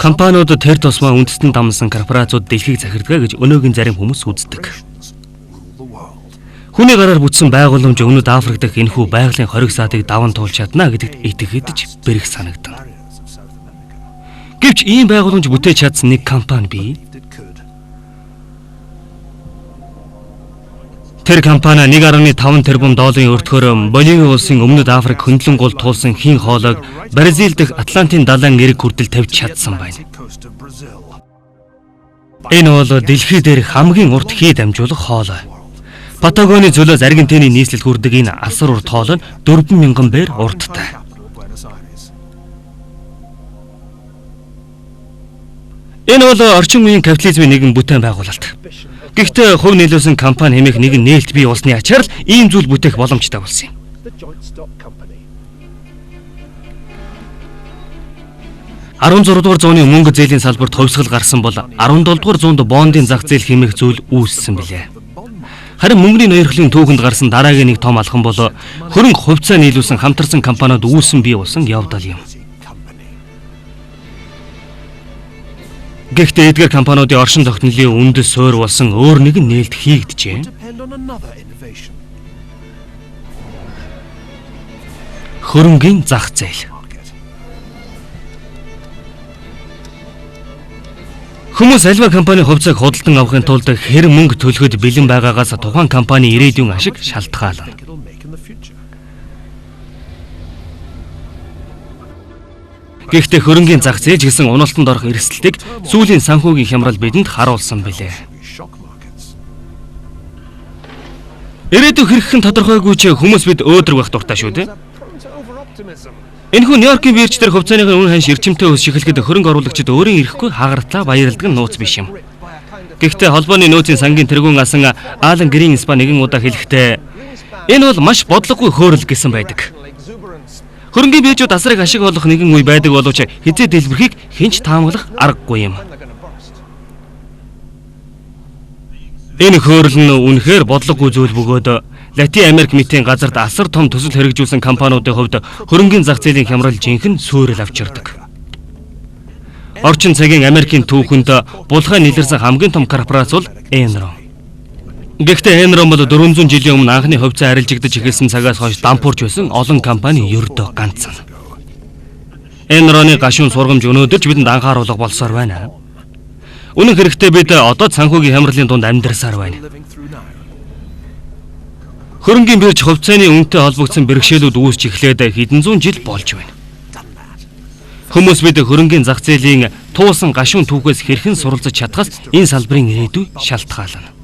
Компаниуд тэр тусмаа үндэстэн дамсан корпорациуд дэлхийг захирдгаа гэж өнөөгийн зарим хүмүүс үздэг. Хүний гараар бүтсэн байгууламж Өмнөд Африк дахь энэхүү байгалийн хориг саадыг даван туулж чадна гэдэгт итгэж бэрх санагдана. Гэвч ийм байгууламж бүтээж чадсан нэг компани бий. Тэр компани 1.5 тэрбум долларын өртгөөр Боливи улсын Өмнөд Африк хөндлөн гол туулсан хийн хоолойг Бразил дахь Атлантын далайн эрэг хүртэл тавьж чадсан байна. Энэ бол дэлхий дээрх хамгийн урт хий дамжуулах хоолой. Патагоны зөлөөс Аргентины нийслэл хүрдэг энэ асар урт хоолой нь 4000 бээр урттай. Энэ бол орчин үеийн капитализмын нэгэн бүтээн байгуулалт. Гэхдээ хувь нөлөөсөн компани хэмээх нэг нээлт бий болсны ачаар л ийм зүйл бүтээх боломжтой болсон юм. «16 дугаар зууны мөнгө зээлийн салбарт хувьсгал гарсан бол 17 дугаар зуунд бондын зах зээл хэмээх зүйл үүссэн билээ. Харин мөнгөний ноёрхлын түүхэнд гарсан дараагийн нэг том алхам бол хөрөнгө хувьцаа нийлүүлсэн хамтарсан компаниуд үүсэн бий болсон явдал юм. Гэхдээ эдгээр компаниудын оршин тогтнолын үндэс суурь болсон өөр нэгэн нээлт хийгдэжээ. Хөрөнгийн зах зээл. Хүмүүс альва компани хувьцааг худалдан авахын тулд хэрэг мөнгө төлөхөд бэлэн байгаагаас тухайн компани ирээдүйн ашиг шалтгаална. Гэхдээ хөрөнгийн зах зээл гэсэн уналтанд орох эрсдэлийг сүүлийн санхүүгийн хямрал бидэнд харуулсан билээ. Ирээдүйн хэрэгхэн тодорхойгүй ч хүмүүс бид өөдрөг байх дуртай шүү дээ. Энэхүү Нью-Йоркийн бирж дээр хувьцааныхын үн ханш эрчимтэй өсөж эхлэхэд хөрөнгө оруулагчид өөрийн ирэхгүй хагартлаа баярлдаг нь нууц биш юм. Гэхдээ холбооны нөөцийн сангийн тэргүүн асан Алан Гринспан нэгэн удаа хэлэхдээ энэ бол маш бодлогогүй хөөрөл гэсэн байдаг. Хөрөнгийн биржүүд асрыг ашиг олох нэгэн үе байдаг боловч хизээ дэлбэрхийг хинч таамаглах аргагүй юм. Энэ хөөрөл нь үнэхээр бодлогогүй зүйл бөгөөд Латин Америк мэтийн газарт асар том төсөл хэрэгжүүлсэн компаниудын хувьд хөрөнгийн зах зээлийн хямрал жинхэнэ суурил авчирдаг. Орчин цагийн Америкийн түүхэнд булхай нийлэрсэн хамгийн том корпорац бол Enron. Гэхдээ Enron бол 400 жилийн өмнө анхны хувьцаа арилжигдаж эхэлсэн цагаас хойш дампуурч байсан олон компани ердөө ганцхан. Enron-ы гашуун сургамж өнөөдөр ч бидэнд анхааруулга болсоор байна. Үнэн хэрэгтээ бид одоо санхүүгийн хямралын дунд амьдарсаар байна. Хөрөнгийн бирж хувьцааны үнэтэй холбогдсон бэрхшээлүүд үүсч эхлээд хэдэн зуун жил болж байна. Хүмүүс бид хөрөнгийн зах зээлийн туусан гашуун түүхээс хэрхэн суралцж чадхаас энэ салбарын ирээдүй шалтгаална.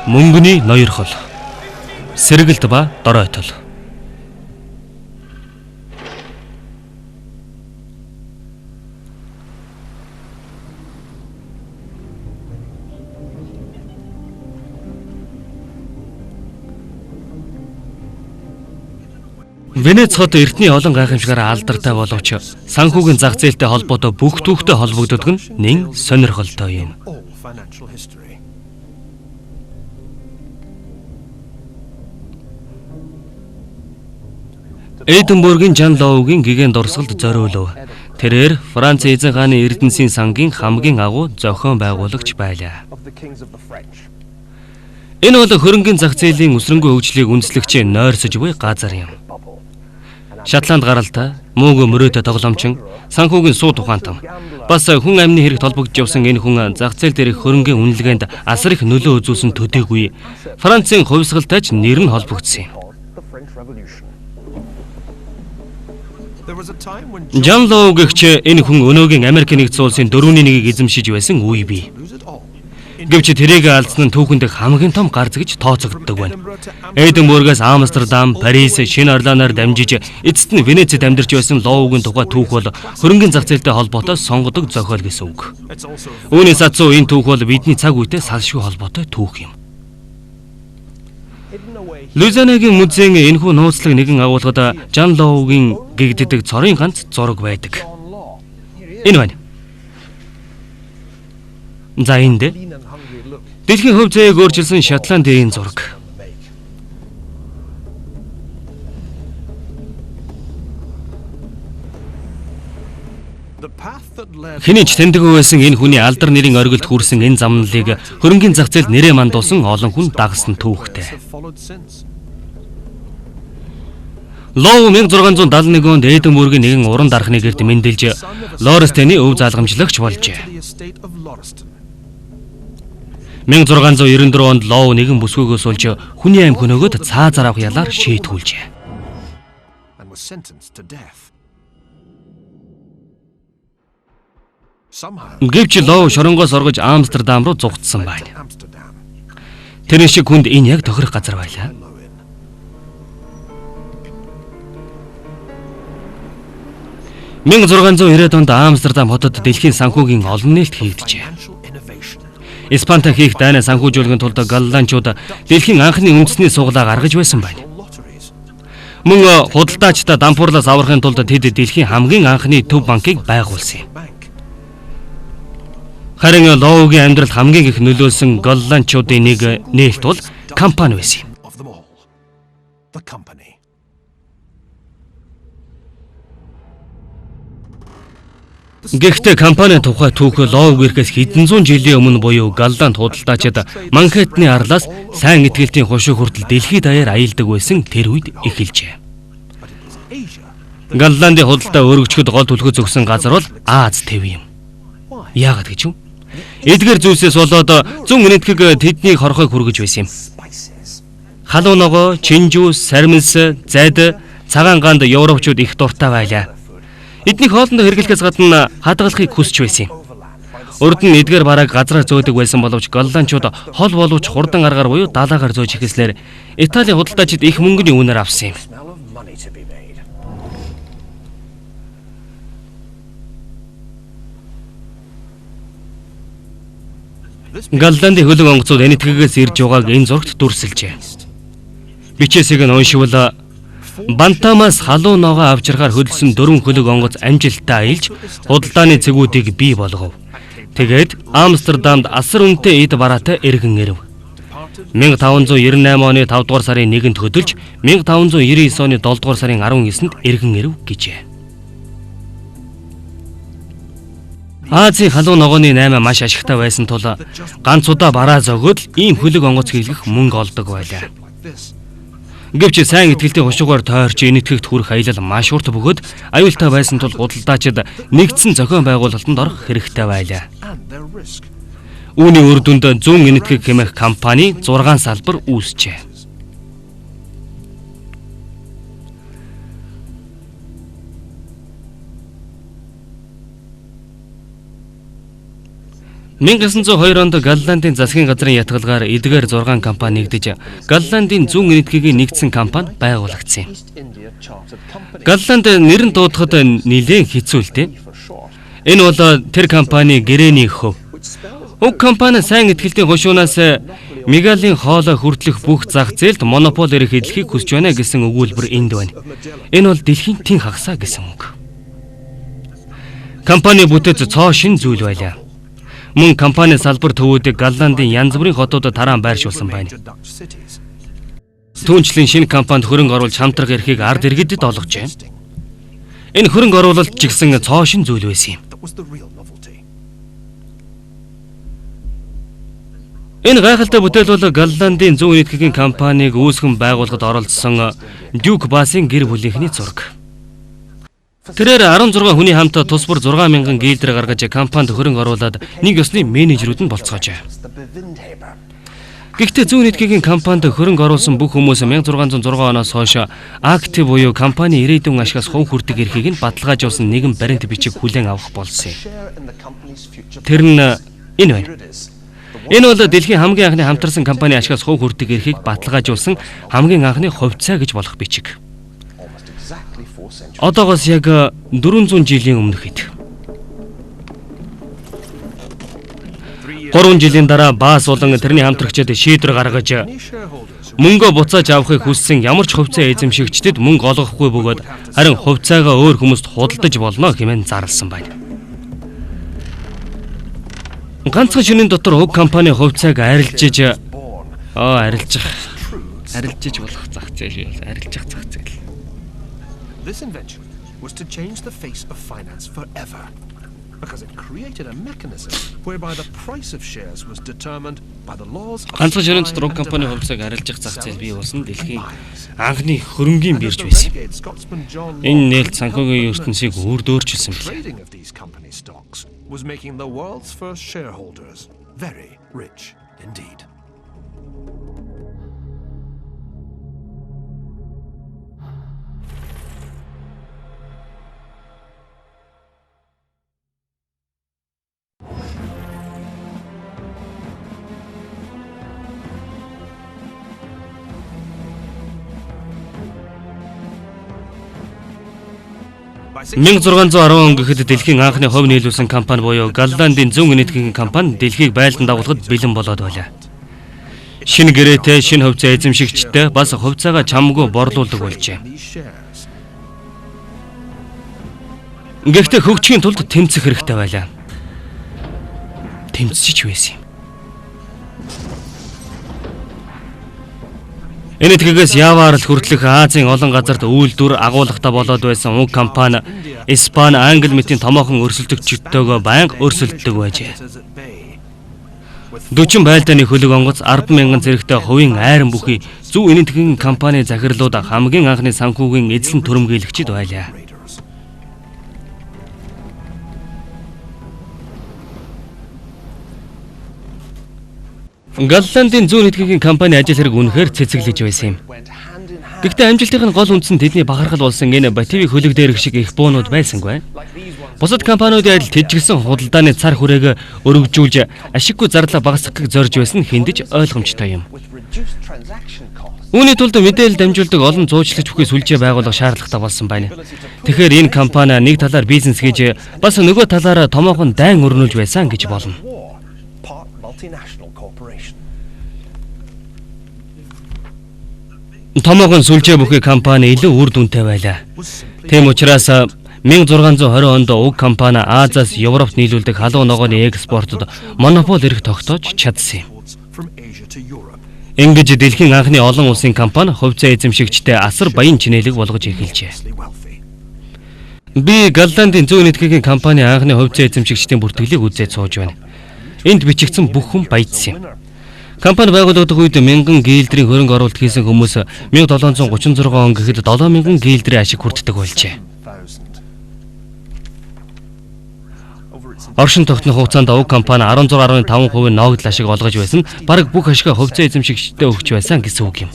Мөнгөний ноёрхол, сэргэлт ба доройтол. Венец хот эртний олон гайхамшигаараа алдартай боловч санхүүгийн зах зээлтэй холбоотой бүх түүхтэй холбогддог нь нэн сонирхолтой юм. Эдинбургийн Жан Лоугийн гигэн дурсгалд зориулв. Тэрээр Франц эзэн хааны Эрдэнсийн сангийн хамгийн агуу зохион байгуулагч байлаа. Энэ бол хөрөнгийн зах зээлийн өсрөнгөө хөгжлийг үндэслэгч нойрсож буй газар юм. Шотланд гаралтай, мөнгө мөрөөдө тоглоомчин, санхүүгийн суу тухаантан. Бас хүн амны хэрэгт холбогдож явсан энэ хүн зах зээл дээрх хөрөнгийн үнэлгээнд асар их нөлөө үзүүлсэн төдийгүй Францын хувьсгалтай ч нэр нь холбогдсон юм. Жан Лоу гэгч энэ хүн өнөөгийн Америк нэгдсэн улсын 4-1-ийг эзэмшиж байсан үе бий. Гэвч тэрийг алдсан нь түүхэнд хамгийн том гар зэгж тооцогддог байна. Эдинбургаас Амстердам, Парис, Шинэ Орлеанаар дамжиж эцэст нь Венецид амьдарч байсан Лоугийн тухай түүх бол хөрөнгийн зах зээлтэй холбоотой сонгодог зохиол гэсэн үг. Үүнээс цаасуу энэ түүх бол бидний цаг үетэй салшгүй холбоотой түүх юм. Лузанагийн музейн энэхүү нууцлаг нэгэн агуулгад Жан Лоугийн гэгддэг цорын ганц зураг байдаг. Энэ байна. За энд Дэлхийн хөв зээг өөрчилсөн Шотландын зураг. Хэний ч тэмдэггүй байсан энэ хүний алдар нэрийн оргилд хүрсэн энэ замналыг хөрөнгөний зах зээлд нэрээ мандуулсан олон хүн дагсан түүхтэй. Лоу 1671 онд Эдинбургийн нэгэн уран дархны гэрд мэндэлж Лорестений өв залгамжлагч болжээ. 1694 онд Лоу нэгэн бүсгүйгөөс олж хүний амь хөнөөгд цаазаар авах ялаар шийтгүүлжээ. Гэвч Лоу шоронгоос оргож Амстердам руу зугтсан байна. Тэр шиг хүнд энэ яг тохирох газар байлаа. — 1690 онд Амстердам хотод дэлхийн санхүүгийн олон нээлт хийгджээ. Испантай хийх дайнаа санхүүжүүлэхийн тулд голландчууд дэлхийн анхны үндэсний сугалаа гаргаж байсан байна. Мөн худалдаачдаа дампуурлаас аврахын тулд тэд дэлхийн хамгийн анхны төв банкыг байгуулсан юм. Харин Лоугийн амьдралд хамгийн их нөлөөлсөн голландчуудын нэг нээлт бол компани байсан юм. Гэхдээ компани тухай түүх Лоуг ирэхээс хэдэн зуун жилийн өмнө буюу голланд худалдаачид Манхэттны арлаас сайн итгэлтийн хошуу хүртэл дэлхийд даяар аялдаг байсан тэр үед эхэлжээ. Голландын худалдаа өргөчгөд гол түлхэж өгсөн газар бол Аз тэв юм. Яагаад гэж вэ? Эдгээр зүйлсээс болоод зүүн энэтхэг тэднийг хорхойг хүргэж байсан юм. Халуун ногоо, чинжүүс, сармилс, зайд, цагаан ганд европчууд их дуртай байлаа. Эднийг хоолндоо хэрэглэхээс гадна хадгалахыг хүсч байсан юм. Урд нь эдгээр бараг газраар зөөдөг байсан боловч голландчууд хол боловч хурдан аргаар буюу далаагаар зөөж ихэслээр Италийн худалдаачид их мөнгөний үнээр авсан юм. Голландын хөлөг онгоцууд энэтхэгээс ирж байгааг энэ зурагт дүрсэлжээ. Бичээсийг нь уншвал Бантамаас халуун ногоо авчирхаар хөдөлсөн 4 хөлөг онгоц амжилттай аялж худалдааны цэгүүдийг бий болгов. Тэгээд Амстердамд асар үнэтэй эд бараатай эргэн ирэв. 1598 оны 5 дугаар сарын 1-нд хөдөлж 1599 оны 7 дугаар сарын 19-нд эргэн ирэв гэжээ. Азийн халуун ногооны 8 маш ашигтай байсан тул ганц удаа бараа зөгөөд ийм хөлөг онгоц хийлгэх мөнгө олдог байлаа. Гэвч сайн итгэлтэй хушуугаар тойрч энэтхэгт хүрэх аялал маш урт бөгөөд аюултай байсан тул худалдаачид нэгдсэн зохион байгуулалтанд орох хэрэгтэй байлаа. Үүний үр дүнд зүүн энэтхэг хэмээх компани 6 салбар үүсжээ. (1902 онд Голландын засгийн газрын ятгалгаар эдгээр 6 компани нэгдэж Голландын зүүн энэтхэгийн нэгдсэн компани байгуулагдсан юм. Голланд нэр нь дуудахад нэлээд хэцүү л дээ. Энэ бол тэр компани гэрээний хөв. Уг компани сайн итгэлтийн хушуунаас мегалийн хоолой хүртэлх бүх зах зээлд монопол эрх эдлэхийг хүсэж байна гэсэн өгүүлбэр энд байна. Энэ бол дэлхийн тэн хагасаа гэсэн үг. Компани бүтээц цоо шин зүйл байлаа. Мөн компани салбар төвүүдийг Голландын янз бүрийн хотуудад тараан байршуулсан байна. Түүнчлэн шинэ компанид хөрөнгө оруулж хамтрах эрхийг ард иргэдэд олгожээ. Энэ хөрөнгө оруулалт ч гэсэн цоо шин зүйл байсан юм. Энэ гайхалтай бүтээл бол Голландын зүүн энэтхэгийн компанийг үүсгэн байгуулахад оролцсон Дюк Басын гэр бүлийнхний зураг. Тэрээр 16 хүний хамт тус бүр 6000 гээлдэр гаргаж компанид хөрөнгө оруулаад нэг ёсны менежерүүд нь болцоожээ. Гэхдээ зүүн энэтхэгийн компанид хөрөнгө оруулсан бүх хүмүүс 1606 оноос хойш актив буюу компани ирээдүйн ашигаас хувь хүрдэг эрхийг нь баталгаажуулсан нэгэн баримт бичиг хүлээн авах болсон юм. Тэр нь энэ байна. Энэ бол дэлхийн хамгийн анхны хамтарсан компани ашигаас хувь хүрдэг эрхийг баталгаажуулсан хамгийн анхны хувьцаа гэж болох бичиг. Одоогоос яг 400 жилийн өмнөх хэд. 3 жилийн дараа Баас болон тэрний хамтрагчид шийдвэр гаргаж мөнгө буцааж авахыг хүссэн ямар ч хувьцаа эзэмшигчдэд мөнгө олгохгүй бөгөөд харин хувьцаагаа өөр хүмүүст худалдаж болно хэмээн зарласан байна. Ганцхан шөнийн дотор уг компани хувьцааг арилжиж болох зах зээл юу? Арилжих зах зээл. This invention was to change the face of finance forever because it created a mechanism whereby the price of shares was determined by the laws of Ганцхан шөнийн дотор уг компани хувьцааг арилжих зах зээл бий болсон дэлхийн анхны хөрөнгийн бирж байсан. Энэ нээлт санхүүгийн ертөнцийг өөрчлөсөн билээ. Trading of these company stocks was making the world's first shareholders very rich indeed. $1610 он гэхэд дэлхийн анхны хувь нийлүүлсэн компани буюу Голландын зүүн энэтхэгийн компани дэлхийг байлдан дагуулахад бэлэн болоод байлаа. Шинэ гэрээтэй, шинэ хувьцаа эзэмшигчтэй бас хувьцаагаа чамгүй борлуулдаг болжээ. Гэхдээ хөгжихийн тулд тэмцэх хэрэгтэй байлаа. Тэмцэж байсан юм. Энэтхэгээс яваар л хүртэлх Азийн олон газарт үйлдвэр агуулгатай болоод байсан уг компани Испани, Англи мэтийн томоохон өрсөлдөгчдтэйгөө байнга өрсөлддөг байжээ. 40 байлдааны хөлөг онгоц 10,000 зэрэгтэй хувийн айран бүхий зөв энэтхэгийн компани захирлууд хамгийн анхны санхүүгийн эзлэн түрэмгийлэгчид байлаа. Голландын зүүн энэтхэгийн компани ажил хэрэг үнэхээр цэцэглэж байсан юм. Гэхдээ амжилтын гол үндс нь тэдний бахархал болсон энэ ботивыг хөлөг дээрх шиг их буунууд байсангүй. Бусад компаниудын адил тэжигсэн худалдааны цар хүрээг өргөжүүлж ашиггүй зарлаа багасгахыг зорж байсан хэндэж ойлгомжтой юм. Үүний тулд мэдээлэл дамжуулдаг олон зуучлагч бүхий сүлжээ байгуулах шаардлагатай болсон байна. Тэгэхээр энэ компани нэг талаар бизнес хийж бас нөгөө талаараа томоохон дайн өрнүүлж байсан гэж болно. Томоохон сүлжээ бүхий компани илүү үр дүнтэй байлаа. Тийм учраас 1620 онд уг компани Азиас Европт нийлүүлдэг халуун ногооны экспортод монопол эрх тогтоож чадсан юм. Ингэж дэлхийн анхны олон улсын компани хувьцаа эзэмшигчтэй асар баян чинээлэг болгож эхэлжээ. Би Голландын зүүн энэтхэгийн компани анхны хувьцаа эзэмшигчдийн бүртгэлийг үзээд сууж байна. Энд бичигдсэн бүх хүн баяжсан юм. Компани байгуулагдах үед 1000 гилдрийн хөрөнгө оруулалт хийсэн хүмүүс 1736 он гэхэд 7000 гилдрийн ашиг хүртдэг болжээ. Оршин тогтнох хугацаанд уг компани 16.5% ногдол ашиг олгож байсан, бараг бүх ашигаа хувьцаа эзэмшигчдэд өгч байсан гэсэн үг юм.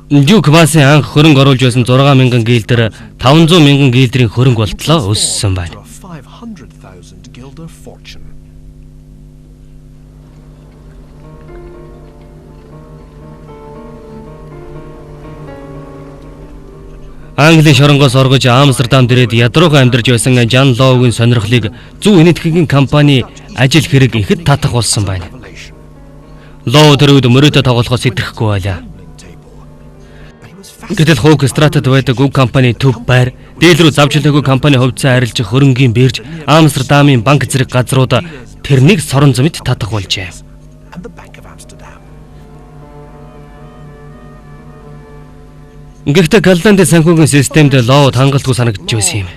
Дюк Басын анх хөрөнгө оруулж байсан 6000 гилдер 500,000 гилдрийн хөрөнгө болтлоо өссөн байна. Английн шоронгоос оргож Амстердамд ирээд ядруухан амьдарч байсан Жан Лоугийн сонирхлыг зүүн энэтхэгийн компани ажил хэрэг ихэд татах болсон байна. Лоу тэр үед мөрөөдө тоглохоос итгэхгүй байлаа. Гэтэл Хук Стратад байдаг уг компани төв байр, дийл рүү завжилаагүй компани хувьцаа арилжих хөрөнгийн бирж, Амстердамын банк зэрэг газрууд тэрнийг сорон зэмэд татах болжээ. Гэхдээ Голландын санхүүгийн системд Лоуд хангалтгүй санагдж байсан юм.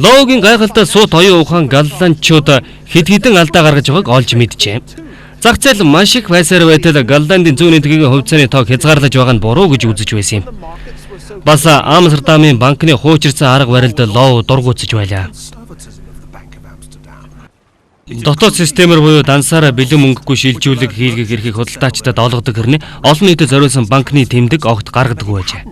Лоугийн гайхалтай суут оюун ухаан голландчууд хэд хэдэн алдаа гаргаж байгааг олж мэджээ. Зах зээл маш их байсаар байтал Голландын зүүн энэтхэгийн хувьцааны тоог хязгаарлаж байгаа нь буруу гэж үзэж байсан юм. Бас Амстердамын банкны хуучирсан арга барилд Лоу дургуутсаж байлаа. Дотоод системээр буюу дансаараа бэлэн мөнгөгүй шилжүүлэг хийлгэх эрхийг худалдаачдад олгодог хэрнээ олон нийтэд зориулсан банкны тэмдэг огт гаргадаг байжээ.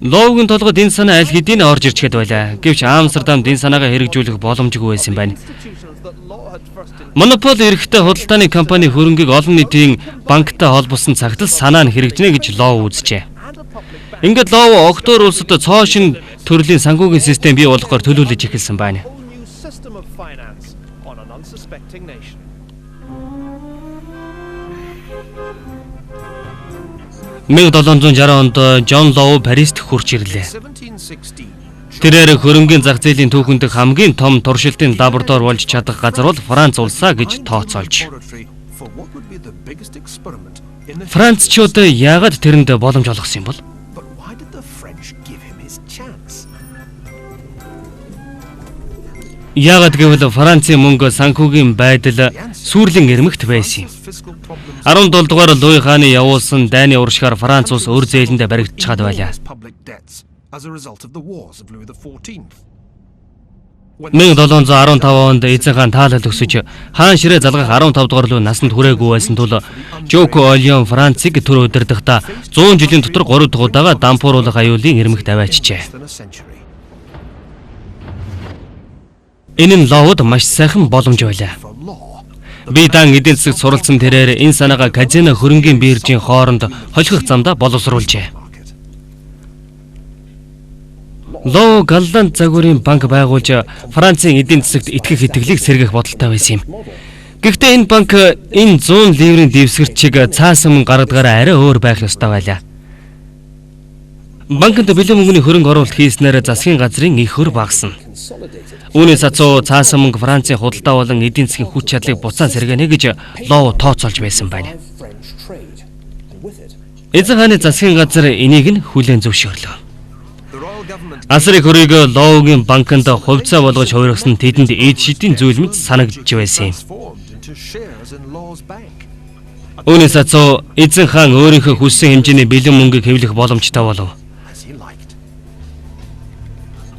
Лоугийн толгойд энэ санаа аль хэдийн орж ирчгээд байлаа. Гэвч Амстердамд энэ санаагаа хэрэгжүүлэх боломжгүй байсан байна. Монопол эрхтэй худалдааны компани хөрөнгийг олон нийтийн банктай холбосон цагт л санаа нь хэрэгжинэ гэж Лоу үзжээ. Ингээд Лоу Октор улсад цоо шин төрлийн санхүүгийн систем бий болгохоор төлөвлөж эхэлсэн байна. System of finance on an unsuspecting nation. 1760 онд Жон Лоу Парист хурж ирлээ. 1716, Тэрээр хөрөнгөний зах зээлийн түүхэнд хамгийн том туршилтын лаборатори болж чадах газар бол Франц улсаа гэж тооцоолж. for what would be the biggest experiment in the Францчууд яагаад тэрэнд боломж олгосон юм бол? But why did the French give him his chance? Яагаад гэвэл Францын мөнгө санхүүгийн байдал сүрлэн эрмэгт байсан юм. Fiscal problems 17 дугаар Луи хааны явуулсан дайны уршгаар Франц улс өр зээлэндээ баригдчихад байлаа. public debts as a result of the wars of Louis XIV. 1715 онд эзэн хаан таалал өсөж хаан ширээ залгах 15 дугаар луу насанд хүрээгүй байсан тул Жоко Олеон Францыг төр удирдахдаа 100 жилийн дотор 3 дахь удаага дампууруулах аюулын эрмэгт аваачжээ. Than a century. Энэ нь Лоуд маш сайхан боломж байлаа. For law, Би дан эдийн засагт суралцсан тэрээр энэ санаага казино хөрөнгийн биржийн хооронд холхих замдаа боловсруулжээ. market. Лоу Галланд загварын банк байгуулж Францын эдийн засагт итгэх итгэлийг сэргээх бодолтой байсан юм. Гэхдээ энэ банк энэ 100 ливрийн дэвсгэрчийг цаасан мөн гаргадгаараа арай өөр байх ёстой байлаа. Банкнд бэлэн мөнгөний хөрөнгө оруулалт хийснээр засгийн газрын их хөр багасна. Үүнээс цацуу цаасан мөнгө Францын худалдаа болон эдийн засгийн хүч чадлыг буцаан сэргэнэ гэж Лоу тооцоолж байсан байна. Эзэн хааны засгийн газар энийг нь хүлээн зөвшөөрлөө. The royal government Асрын хөрөгийг Лоугийн банкнд хувьцаа болгож хувиргасан тэдэнд эд шидийн зүйл мэт санагдж байсан юм. transformed into shares in Law's bank. Үүнээс цацуу эзэн хаан өөрийнхөө хүссэн хэмжээний бэлэн мөнгөийг хэвлэх боломжтой болов. As he liked.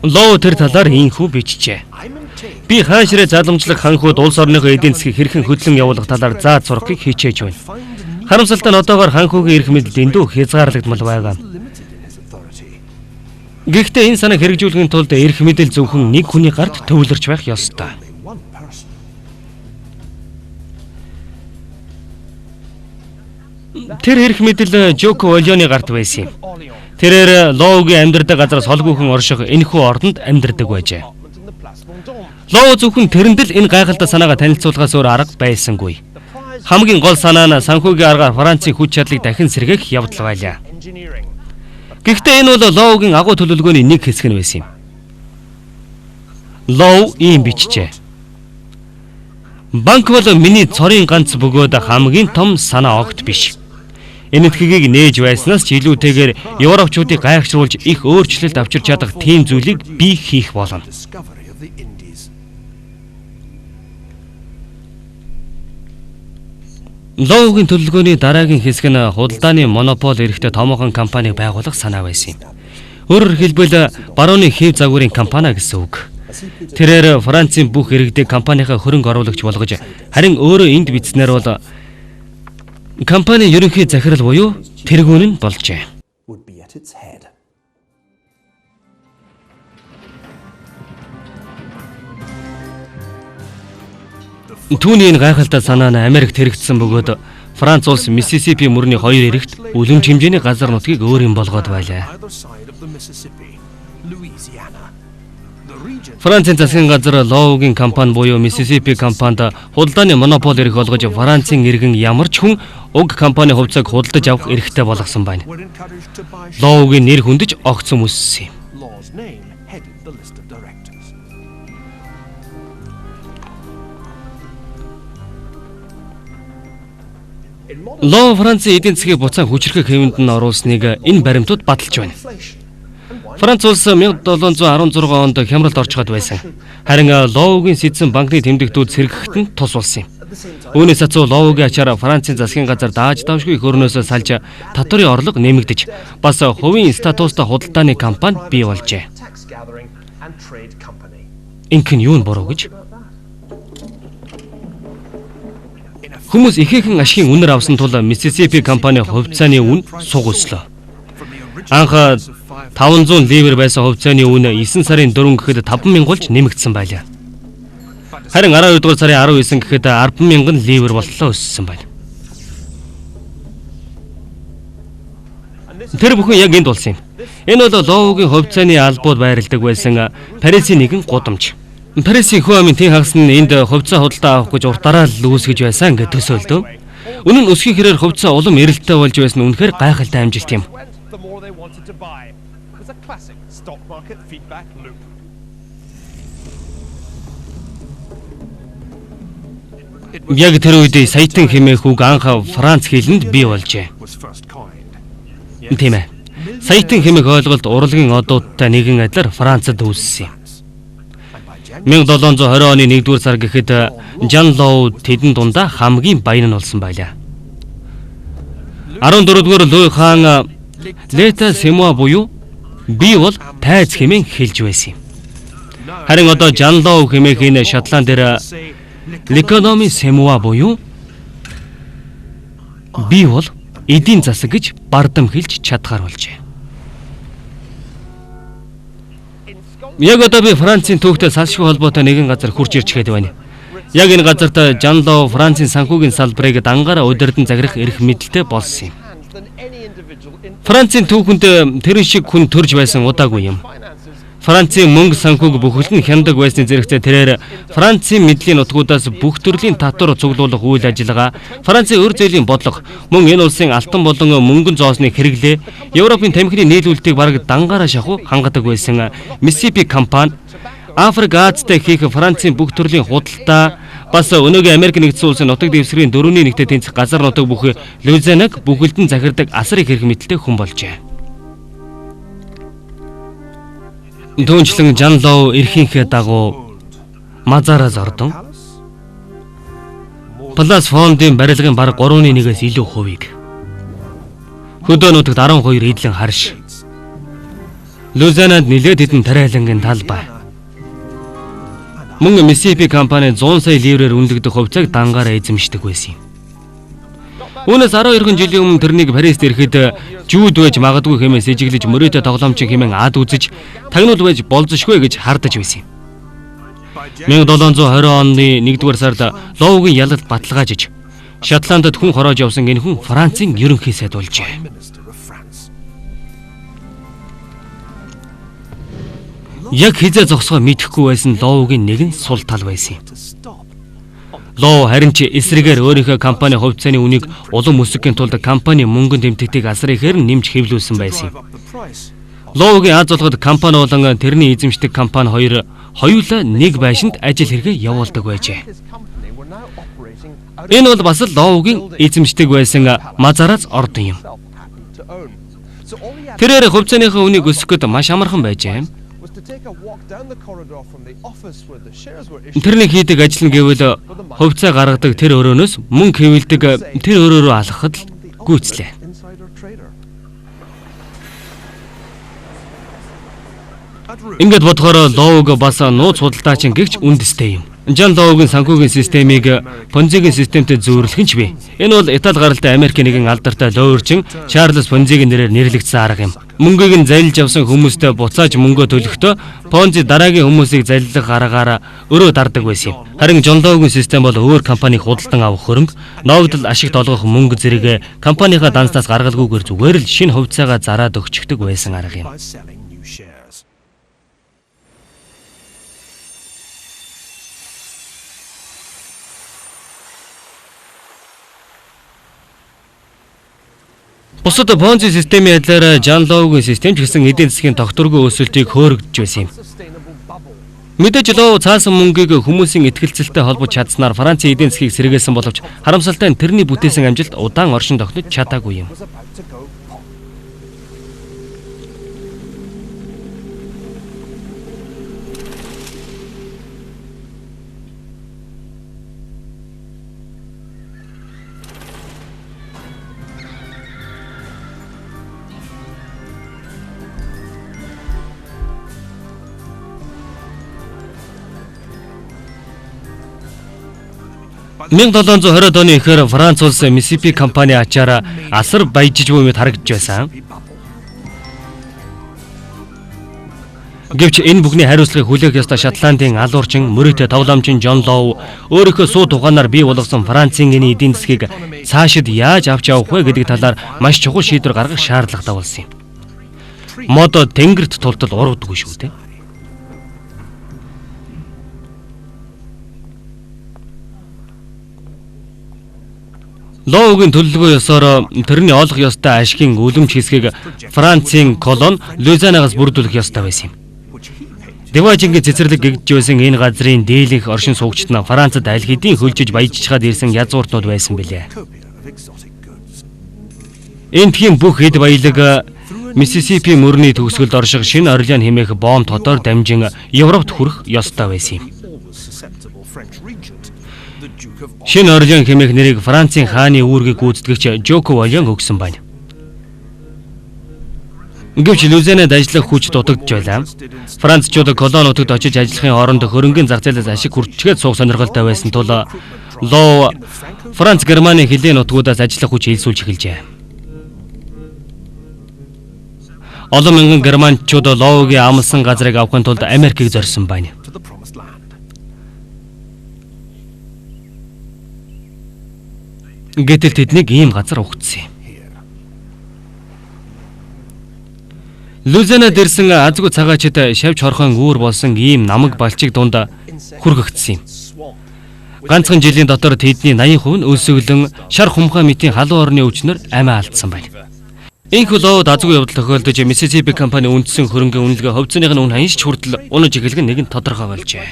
Лоу тэр талаар ийхүү бичжээ. I maintain Би хаан ширээ заламжлах ханхуд улс орныхоо эдийн засгийг хэрхэн хөдлөн явуулах талаар зааж сурахыг хичээж байна. find Харамсалтай нь одоогоор ханхугийн эрх мэдэл дэндүү хязгаарлагдмал байгаа. limited in his authority. Гэхдээ энэ санааг хэрэгжүүлэхийн тулд эрх мэдэл зөвхөн нэг хүний гарт төвлөрч байх ёстой. Only one person. Тэр эрх мэдэл Жоко Олеоны гарт байсан юм. Тэрээр Лоугийн амьдардаг газараас холгүйхэн орших энэхүү ордонд амьдардаг байжээ. Лоу зөвхөн тэрэнд л энэ гайхалтай санаагаа танилцуулахаас өөр арга байсангүй. Хамгийн гол санаа нь санхүүгийн аргаар Францын хүч чадлыг дахин сэргээх явдал байлаа. Гэхдээ энэ бол Лоугийн агуу төлөвлөгөөний нэг хэсэг нь байсан юм. Лоу ийм бичжээ. Банк бол миний цорын ганц бөгөөд хамгийн том санаа огт биш. Энэ этгээгийг нээж байснаас ч илүүтэйгээр Европчуудыг гайхшруулж их өөрчлөлт авчирч чадах тийм зүйлийг би хийх болно. Discovery of the Indies. Лоугийн төлөвлөгөөний дараагийн хэсэг нь худалдааны монопол эрхтэй томоохон компанийг байгуулах санаа байсан юм. Өөрөөр хэлбэл барууны хэв загварын компани гэсэн үг. Тэрээр Францын бүх иргэдэг компанийнхаа хөрөнгө оруулагч болгож харин өөрөө энд бичснээр бол компани ерөнхий захирал буюу тэргүүн нь болжээ. would be at its head. Түүний энэ гайхалтай санаа нь Америкт хэрэгжсэн бөгөөд Франц улс Миссисипи мөрний хоёр эрэгт үлэмж хэмжээний газар нутгийг өөр юм болгоод байлаа. Either side of the Mississippi, Louisiana. The region Францын засгийн газар Лоугийн компани буюу Миссисипи компанид худалдааны монопол эрх олгож Францын иргэн ямар ч хүн уг компани хувьцааг худалдаж авах эрхтэй болгосон байна. were encouraged to buy shares. Лоугийн нэр хүндэж огцом өссөн юм. Law's name headed the list of directors. Лоу Францын эдийн засгийг буцаан хүчрхэх хэвэнд нь оруулсныг энэ баримтууд баталж байна. Франц улс 1716 онд хямралд орчход байсан. Харин Лоугийн сэтсэн банкны тэмдэгтүүд сэргэхэд нь тус болсон юм. Үүнээс цацуу Лоугийн ачаар Францын засгийн газар дааж давшгүй хөрнөөсөө салж татварын орлого нэмэгдэж бас хувийн статустай худалдааны компани бий болжээ. Tax gathering and trade company. Инх нь юу нь буруу гэж? Хүмүүс ихээхэн ашигын үнээр авсан тул Миссисипи компани хувьцааны үн суг өслөө. Анх 500 ливр байсан хувьцааны үн 9 сарын 4 гэхэд 5,000 болж нэмэгдсэн байлаа. Харин 12 дугаар сарын 19 гэхэд 10,000 ливр боллоо өссөн байна. Тэр бүхэн яг энд болсон юм. Энэ бол Лоугийн хувьцааны албууд байрладаг байсан Парисын нэгэн гудамж. Парисын хүү амын тэн хагас нь энд хувьцаа худалдаа авах гэж уртаараа л үүсгэж байсан гэж төсөөлдөв. Үнэн нь өсгийн хэрээр хувьцаа улам эрэлттэй болж байсан нь үнэхээр гайхалтай амжилт юм. The more they wanted to buy. It was a classic stock market feedback loop. Яг тэр үед саятан хэмээх үг анх Франц хэлэнд бий болжээ. Was first coined. Тийм ээ. Саятан хэмээх ойлголт урлагийн одуудтай нэгэн адилаар Францад үүссэн юм. 1720 оны 1-р сар гэхэд Жан Лоу тэдэн дундаа хамгийн баян нь болсон байлаа. 14-р Луй хаан Лета Семуа буюу би бол тайз хэмээн хэлж байсан юм. Харин одоо Жан Лоу хэмээх энэ Шотланд дээр L'économie Семуа буюу би бол эдийн засаг гэж бардам хэлж чадхаар болжээ. Яг одоо би Францын түүхтэй салшгүй холбоотой нэгэн газар хурж ирж гээд байна. Яг энэ газарт Жан Лоу Францын санхүүгийн салбарыг дангаараа удирдан захирах эрх мэдэлтэй болсон юм. Францын түүхэнд тэрэн шиг хүн төрж байсан удаагүй юм. Францын мөнгө санхүүг бүхэл нь хяндаг байсны зэрэгцээ тэрээр Францын мэдлийн нутгуудаас бүх төрлийн татвар цуглуулах үйл ажиллагаа, Францын өр зээлийн бодлого, мөн энэ улсын алтан болон мөнгөн зоосныг хэрэглээ, Европын тамхины нийлүүлэлтийг бараг дангаараа шахуу хангадаг байсан Mississippi компани, Африк Азитай хийх Францын бүх төрлийн худалдаа, бас өнөөгийн Америк нэгдсэн улсын нутаг дэвсгэрийн 4-1-т тэнцэх газар нутаг бүх Луизианаг бүхэлдэн захирдаг асар их эрх мэдэлтэй хүн болжээ. Түүнчлэн Жан Лоу эрхийнхээ дагуу Мазараас ордон Плас фондын барилгын бараг 3.1-ээс илүү хувийг хөдөө нутагт 12 эдлэн харш Лузанад нэлээд хэдэн тариалангийн талбай мөн Mississippi компани 100 сая ливрээр үнэлэгдэх хувьцааг дангаараа эзэмшдэг байсан юм. Үүнээс 12 жилийн өмнө тэрнийг Парист ирэхэд жүүд байж магадгүй хэмээн сэжиглэж мөрөөдө тоглоомчин хэмээн ад үзэж тагнуул байж болзошгүй гэж хардаж байсан юм. 1720 оны 1-р сард Лоугийн ялалт баталгаажиж Шотландд хүн хороож явсан энэ хүн Францын ерөнхий сайд болжээ. Яг хизээ зогсгоо мэдэхгүй байсан Лоугийн нэгэн сул тал байсан юм. Лоу харин ч эсрэгээр өөрийнхөө компани хувьцааны үнийг улам өсгөхийн тулд компани мөнгөнд тэмдэгтийг асар ихээр нэмж хэвлүүлсэн байсан юм. Лоугийн аз жаргалд компани болон тэрний эзэмшдэг компани хоёулаа нэг байшинд ажил хэрэгээ явуулдаг байжээ. Энэ бол бас Лоугийн эзэмшдэг байсан Мазараас ордон юм. Тэрээр хувьцааныхаа үнийг өсгөхөд маш амархан байжээ. Тэрний хийдэг ажил нь гэвэл хувьцаа гаргадаг тэр өрөөнөөс мөнгө хэвлэдэг тэр өрөө рүү алхахад л гүйцлээ. Ингээд бодохоор Лоуг бас нууц худалдаачин гэгч үндэстэй юм. Жан Лоугийн санхүүгийн системийг Понзигийн системтэй зөөрлөх нь ч бий. Энэ бол Итали гаралтай Америкийн нэгэн алдартай лоурчин Чарльз Понзигийн нэрээр нэрлэгдсэн арга юм. Мөнгийг нь залилж авсан хүмүүстэй буцааж мөнгөө төлөхдөө Понзи дараагийн хүмүүсийг залилах аргаар өрөө дардаг байсан юм. Харин Жан Лоугийн систем бол өөр компаниг худалдан авах хөрөнгө, новдол ашигт олгох мөнгө зэрэг компанийхаа данснаас гаргалгүйгээр зүгээр л шинэ хувьцаагаа зараад өгчдөг байсан арга юм. Бусад Понзи системийн адилаар Жан Лоугийн систем ч гэсэн эдийн засгийн тогтворгүй өсөлтийг хөөргөж байсан юм. Мэдээж Лоу цаасан мөнгийг хүмүүсийн итгэлцэлтэй холбож чадсанаар Францын эдийн засгийг сэргээсэн боловч харамсалтай нь тэрний бүтээсэн амжилт удаан оршин тогтнож чадаагүй юм. (1720 оны ихэр Франц улс Mississippi компани ачаараа асар баяжиж буй мэт харагдж байсан. Гэвч энэ бүхний хариуцлагыг хүлээх ёстой Шотландын алуурчин, мөрөөдө тоглоомчин Жан Лоу өөрийнхөө суу тухаанаар бий болгосон Францын энэ эдийн засгийг цаашид яаж авч явах вэ гэдэг талаар маш чухал шийдвэр гаргах шаардлагатай болсон юм. Мод тэнгэрт тултал урвдаггүй шүү дээ. Лоугийн төлөлгөө ёсоор тэрний олох ёстой ашигын үлэмж хэсгийг Францын колон Лузанагаас бүрдүүлэх ёстой байсан юм. Деважингийн цэцэрлэг гэгдэж байсан энэ газрын дийлэнх оршин суугчид нь Францад аль хэдийн хөлжиж баяжчихад ирсэн язгууртнууд байсан билээ. Энтхийн бүх хэд баялаг Миссисипи мөрний төгсгөлд орших Шинэ Орлеан хэмээх бомб тодор дамжин Европт хүрэх ёстой байсан юм. Шинэ Орлеан хэмээх нэрийг Францын хааны үүргийг гүйцэтгэгч Жоко Валиан өгсөн байна. Гэвч Лузанад ажиллах хүч дутагдж байлаа. Францчууд колониудад очиж ажиллахын оронд хөрөнгөний зах зээлээс ашиг хүрчгээд суух сонирхолтой байсан тул Лоу Франц Германы хилийн нутгуудаас ажиллах хүч хэлсүүлж эхэлжээ. Олон мянган германчууд Лоугийн амлсан газрыг авахын тулд Америкийг зорьсон байна. Гэтэл тэднийг ийм газар угтсан юм. Лузанад ирсэн азгүй цагаачид шавж хорхон үүр болсон ийм намаг балчиг дунд хүргэгдсэн юм. Ганцхан жилийн дотор тэдний 80% нь өлсөглөн шар хумхаа мэтийн халуун орны өвчнөр амиа алдсан байна. Энэхүү Лоуд азгүй явдал тохиолдож Mississippi компани үндсэн хөрөнгөний үнэлгээ хувьцааных нь ханьж хүртэл унаж эхлэх нь нэгэн тодорхой болжээ.